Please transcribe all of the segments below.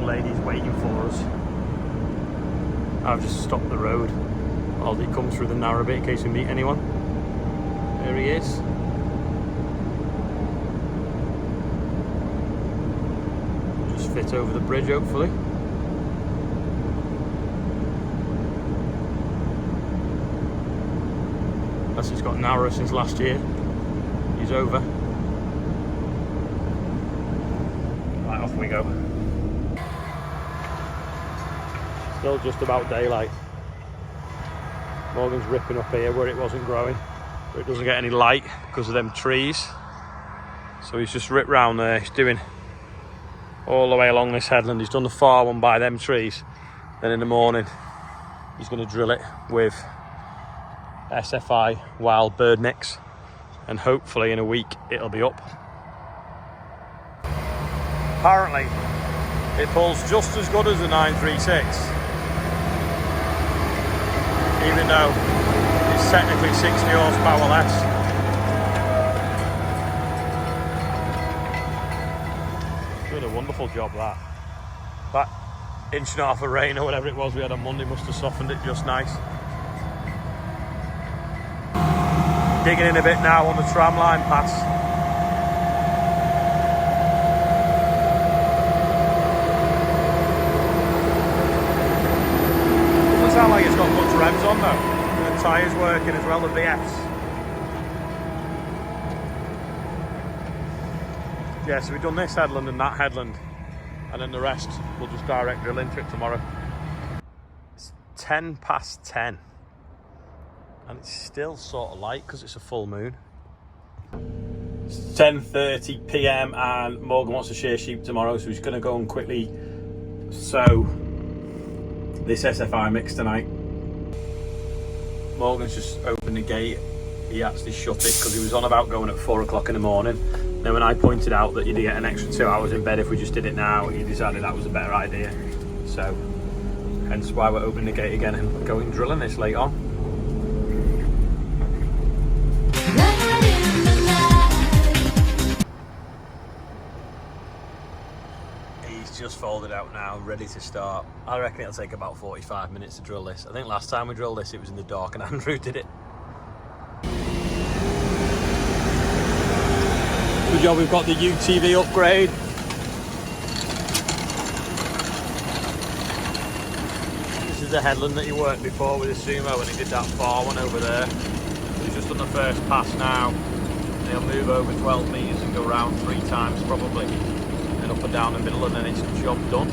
young ladies waiting for us. I've just stopped the road while he comes through the narrow bit in case we meet anyone. There he is. Just fit over the bridge hopefully. Unless it's got narrower since last year. He's over. Right, off we go. Still just about daylight. Morgan's ripping up here where it wasn't growing, but it doesn't get any light because of them trees. So he's just ripped round there. He's doing all the way along this headland. He's done the far one by them trees. Then in the morning, he's going to drill it with SFI wild bird mix, and hopefully in a week it'll be up. Apparently, it pulls just as good as the 936. Even though it's technically 60 horsepower less. Doing a wonderful job that. That inch and a half of rain or whatever it was we had on Monday must have softened it just nice. Digging in a bit now on the tramline pass. Doesn't sound like it's got much revs on though. The tyres working as well, the VFs. Yeah, so we've done this headland and that headland, and then the rest we'll just direct drill into it tomorrow. It's 10 past 10 and it's still sort of light because it's a full moon. It's 10:30 p.m. and Morgan wants to shear sheep tomorrow, so he's going to go and quickly sow this SFI mix tonight. Morgan's just opened the gate. He actually shut it because he was on about going at 4 o'clock in the morning. Then when I pointed out that you'd get an extra 2 hours in bed if we just did it now, he decided that was a better idea. So hence why we're opening the gate again and going drilling this late on. He's just folded out now, ready to start. I reckon it'll take about 45 minutes to drill this. I think last time we drilled this, it was in the dark and Andrew did it. Good job, we've got the UTV upgrade. This is the headland that he worked before with the Sumo when he did that far one over there. So he's just on the first pass now. And he'll move over 12 metres and go round 3 times probably. And up and down the middle, and then it's job done.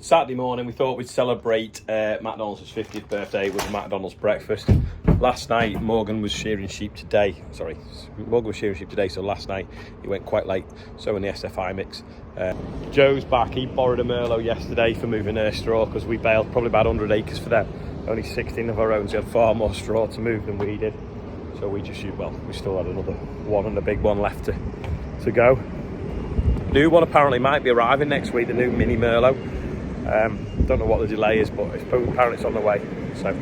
Saturday morning we thought we'd celebrate McDonald's 50th birthday with a McDonald's breakfast. Last night Morgan was shearing sheep today. Morgan was shearing sheep today, so last night he went quite late sowing the SFI mix. Joe's back. He borrowed a Merlot yesterday for moving their straw because we baled probably about 100 acres for them. Only 16 of our own, so we had far more straw to move than we did. So we just we still had another one and a big one left to go. New one apparently might be arriving next week, the new mini Merlot. Don't know what the delay is, but apparently it's on the way. So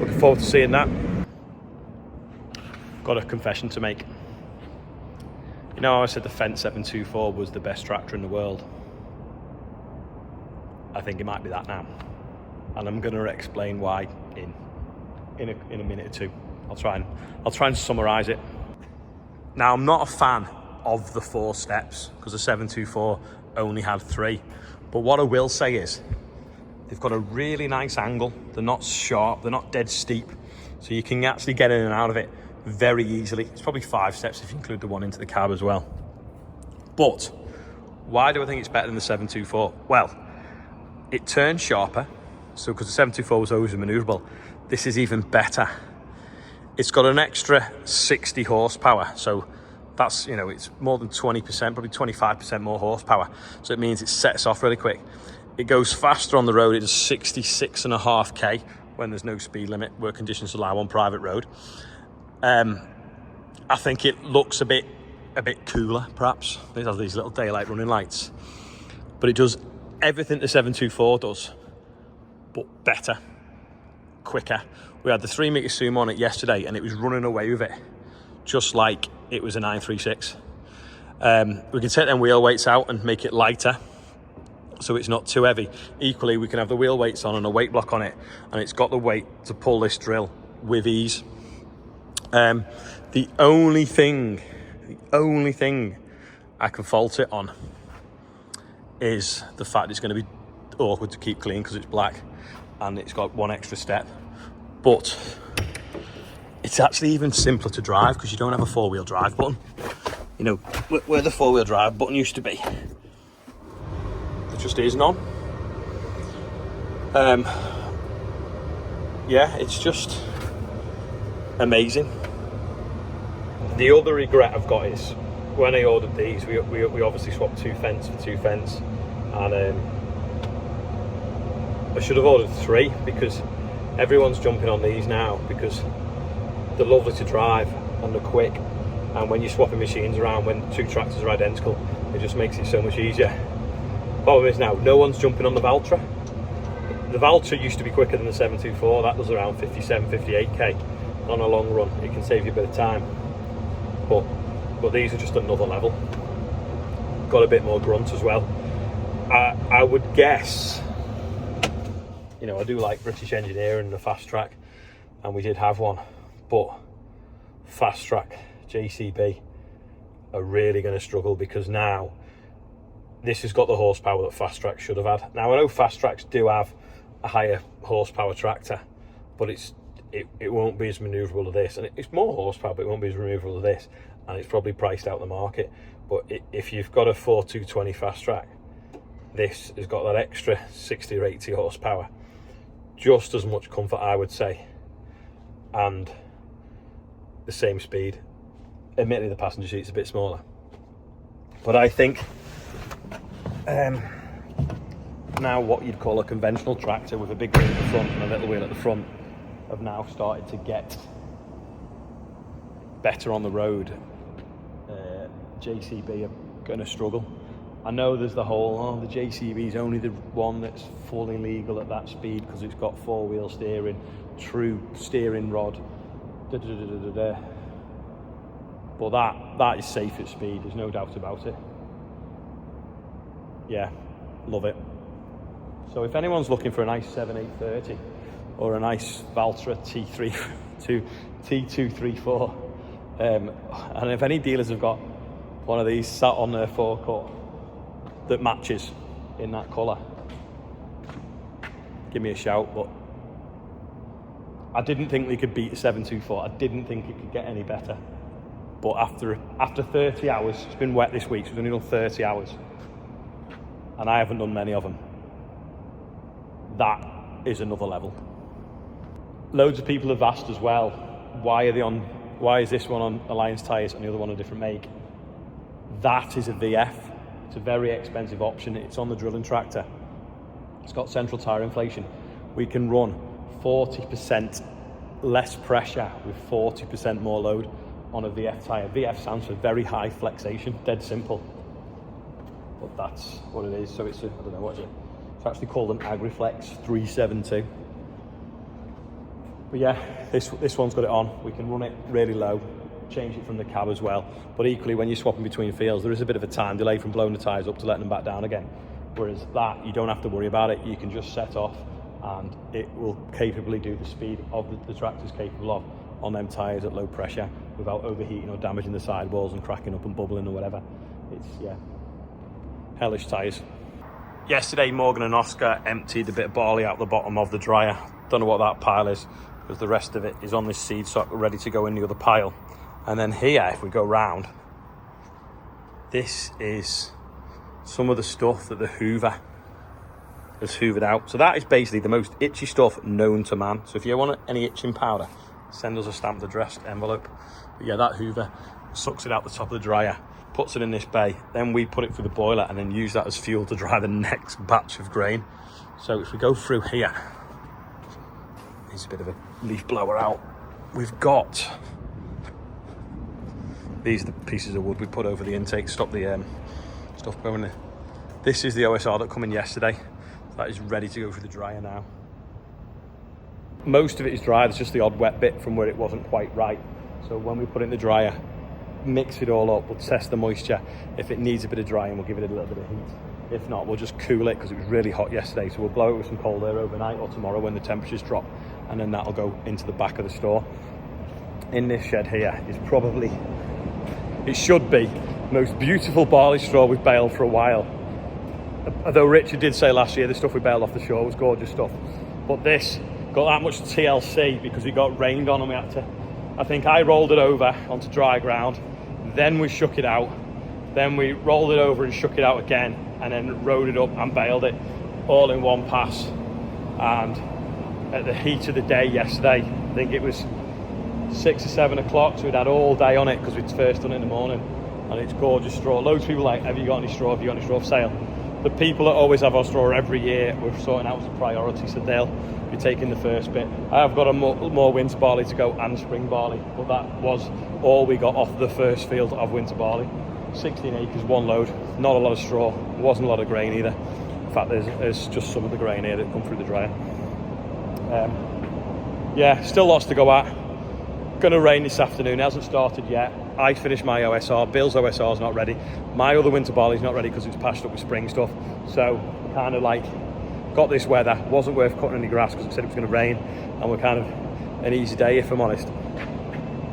looking forward to seeing that. Got a confession to make. You know how I said the FENDT 724 was the best tractor in the world? I think it might be that now. And I'm going to explain why in a minute or two. I'll try and summarise it. Now, I'm not a fan of the 4 steps because the 724 only had 3. But what I will say is they've got a really nice angle. They're not sharp, they're not dead steep. So you can actually get in and out of it very easily. It's probably 5 steps if you include the one into the cab as well. But why do I think it's better than the 724? Well, it turns sharper. So because the 724 was always manoeuvrable, this is even better. It's got an extra 60 horsepower. So that's, it's more than 20%, probably 25% more horsepower. So it means it sets off really quick. It goes faster on the road. It does 66.5k when there's no speed limit, where conditions allow on private road. I think it looks a bit cooler, perhaps. It has these little daylight running lights. But it does everything the 724 does, but better, quicker. We had the 3 metre Sumo on it yesterday and it was running away with it, just like it was a 936. We can take them wheel weights out and make it lighter. so it's not too heavy. Equally, we can have the wheel weights on and a weight block on it, and it's got the weight to pull this drill with ease. The only thing I can fault it on is the fact it's going to be awkward to keep clean because it's black and it's got one extra step. But it's actually even simpler to drive because you don't have a 4-wheel drive button. You know, where the 4-wheel drive button used to be, there just is none. Yeah, it's just amazing. The other regret I've got is when I ordered these, we obviously swapped 2 FENDTs for 2 FENDTs, and I should have ordered 3 because everyone's jumping on these now because they're lovely to drive and they're quick, and when you're swapping machines around, when 2 tractors are identical, it just makes it so much easier. Problem is now, no one's jumping on the Valtra. The Valtra used to be quicker than the 724, that does around 57, 58k on a long run. It can save you a bit of time, but these are just another level. Got a bit more grunt as well. I would guess, you know, I do like British engineering and the fast track, and we did have one, but fast track JCB are really going to struggle because now this has got the horsepower that fast track should have had. Now I know fast tracks do have a higher horsepower tractor, but it won't be as manoeuvrable as this, and it's more horsepower, but it won't be as manoeuvrable as this, and it's probably priced out the market. But if you've got a 4220 fast track, this has got that extra 60 or 80 horsepower, just as much comfort, I would say, and the same speed. Admittedly, the passenger seat's a bit smaller, but I think now what you'd call a conventional tractor with a big wheel at the front and a little wheel at the front have now started to get better on the road. JCB are going to struggle. I know there's the whole, the JCB is only the one that's fully legal at that speed because it's got 4-wheel steering, true steering rod, but that is safe at speed, there's no doubt about it. Yeah, love it. So if anyone's looking for a nice 7830 or a nice Valtra T234, and if any dealers have got one of these sat on their forecourt that matches in that colour, give me a shout. But I didn't think they could beat a 724. I didn't think it could get any better. But after 30 hours, it's been wet this week, so we've only done 30 hours, and I haven't done many of them. That is another level. Loads of people have asked as well, why is this one on Alliance tyres and the other one a different make? That is a VF. It's a very expensive option. It's on the drilling tractor. It's got central tyre inflation. We can run 40% less pressure with 40% more load on a VF tyre. VF stands for very high flexation, dead simple. But that's what it is. So it's I don't know, what is it? It's actually called an AgriFlex 372. But yeah, this one's got it on. We can run it really low, change it from the cab as well. But equally, when you're swapping between fields, there is a bit of a time delay from blowing the tyres up to letting them back down again. Whereas that, you don't have to worry about it. You can just set off and it will capably do the speed of the tractor's capable of on them tyres at low pressure without overheating or damaging the sidewalls and cracking up and bubbling or whatever. It's, yeah, hellish tyres. Yesterday, Morgan and Oscar emptied a bit of barley out the bottom of the dryer. Don't know what that pile is, because the rest of it is on this seed sock ready to go in the other pile. And then here, if we go round, this is some of the stuff that the Hoover has hoovered out. So that is basically the most itchy stuff known to man. So if you want any itching powder, send us a stamped addressed envelope. But yeah, that Hoover sucks it out the top of the dryer, puts it in this bay, then we put it through the boiler and then use that as fuel to dry the next batch of grain. So if we go through here, there's a bit of a leaf blower out. We've got, these are the pieces of wood we put over the intake, stop the stuff going there. This is the OSR that come in yesterday. That is ready to go through the dryer now. Most of it is dry, there's just the odd wet bit from where it wasn't quite right. So when we put it in the dryer, mix it all up, we'll test the moisture. If it needs a bit of drying, we'll give it a little bit of heat. If not, we'll just cool it because it was really hot yesterday. So we'll blow it with some cold air overnight or tomorrow when the temperatures drop, and then that'll go into the back of the store. In this shed here is probably, it should be, the most beautiful barley straw we've baled for a while. Although Richard did say last year the stuff we baled off the shore was gorgeous stuff. But this got that much TLC because it got rained on and we had to, I think I rolled it over onto dry ground, then we shook it out, then we rolled it over and shook it out again, and then rode it up and baled it all in one pass. And at the heat of the day yesterday, I think it was 6 or 7 o'clock, so we'd had all day on it because we'd first done it in the morning, and it's gorgeous straw. Loads of people are like, have you got any straw, have you got any straw for sale? The people that always have our straw every year, we're sorting out as a priority, so they'll be taking the first bit. I have got a more winter barley to go and spring barley, but that was all we got off the first field of winter barley. 16 acres, one load, not a lot of straw, wasn't a lot of grain either. In fact, there's just some of the grain here that come through the dryer. Yeah, still lots to go at. Gonna rain this afternoon, it hasn't started yet. I finished my OSR, Bill's OSR is not ready. My other winter barley is not ready because it's patched up with spring stuff. So kind of like got this weather, wasn't worth cutting any grass because it said it was going to rain, and we're kind of an easy day if I'm honest.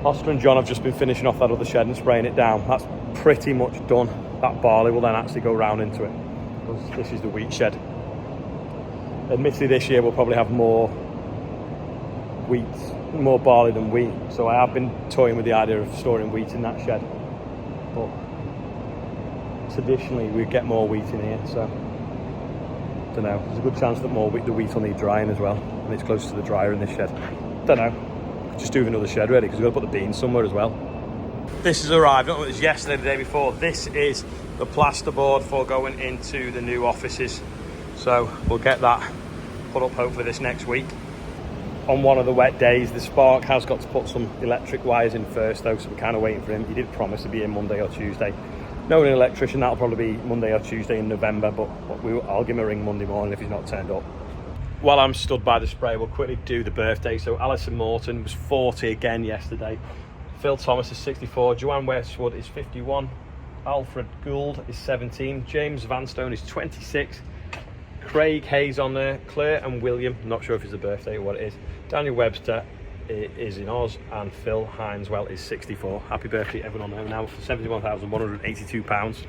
Oscar and John have just been finishing off that other shed and spraying it down. That's pretty much done. That barley will then actually go round into it because this is the wheat shed. Admittedly this year we'll probably have more barley than wheat, so I have been toying with the idea of storing wheat in that shed, but traditionally we get more wheat in here, so don't know, there's a good chance that the wheat will need drying as well, and it's close to the dryer in this shed. Don't know, just do another shed ready because we've got to put the beans somewhere as well. This has arrived, I don't know, it was yesterday, the day before. This is the plasterboard for going into the new offices, so we'll get that put up hopefully this next week. On one of the wet days, the Spark has got to put some electric wires in first though, so we're kind of waiting for him. He did promise to be in Monday or Tuesday. Knowing an electrician, that'll probably be Monday or Tuesday in November, but I'll give him a ring Monday morning if he's not turned up. While I'm stood by the spray, we'll quickly do the birthday. So Alison Morton was 40 again yesterday. Phil Thomas is 64. Joanne Westwood is 51. Alfred Gould is 17. James Vanstone is 26. Craig Hayes on there. Claire and William, not sure if it's a birthday or what it is. Daniel Webster is in Oz, and Phil Hineswell is 64. Happy birthday everyone on there now for £71,182.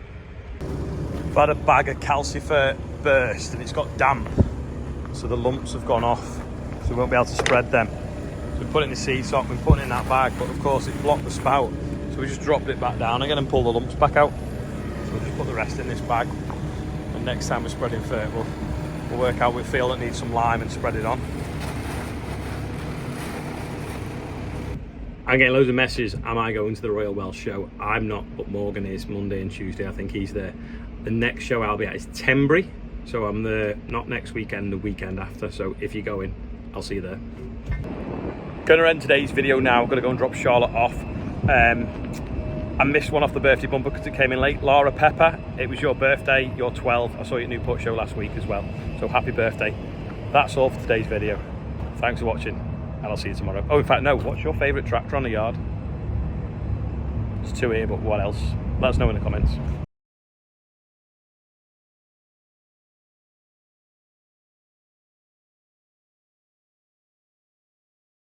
I've had a bag of calcifer burst and it's got damp, so the lumps have gone off, so we won't be able to spread them. So we put it in the seed sock, we put it in that bag, but of course it blocked the spout, so we just dropped it back down again and pulled the lumps back out. So we'll just put the rest in this bag, and next time we're spreading fert, we'll work out with Phil that needs some lime and spread it on. I'm getting loads of messages, am I going to the Royal Welsh show? I'm not, but Morgan is. Monday and Tuesday, I think he's there. The next show I'll be at is Tenbury, so I'm there not next weekend, the weekend after, so if you're going, I'll see you there. Gonna end today's video now. I'm gonna go and drop Charlotte off. I missed one off the birthday bumper because it came in late. Laura Pepper, it was your birthday, you're 12. I saw you at Newport show last week as well, so happy birthday. That's all for today's video. Thanks for watching, and I'll see you tomorrow. Oh, in fact, no, what's your favourite tractor on the yard? There's two here, but what else? Let us know in the comments.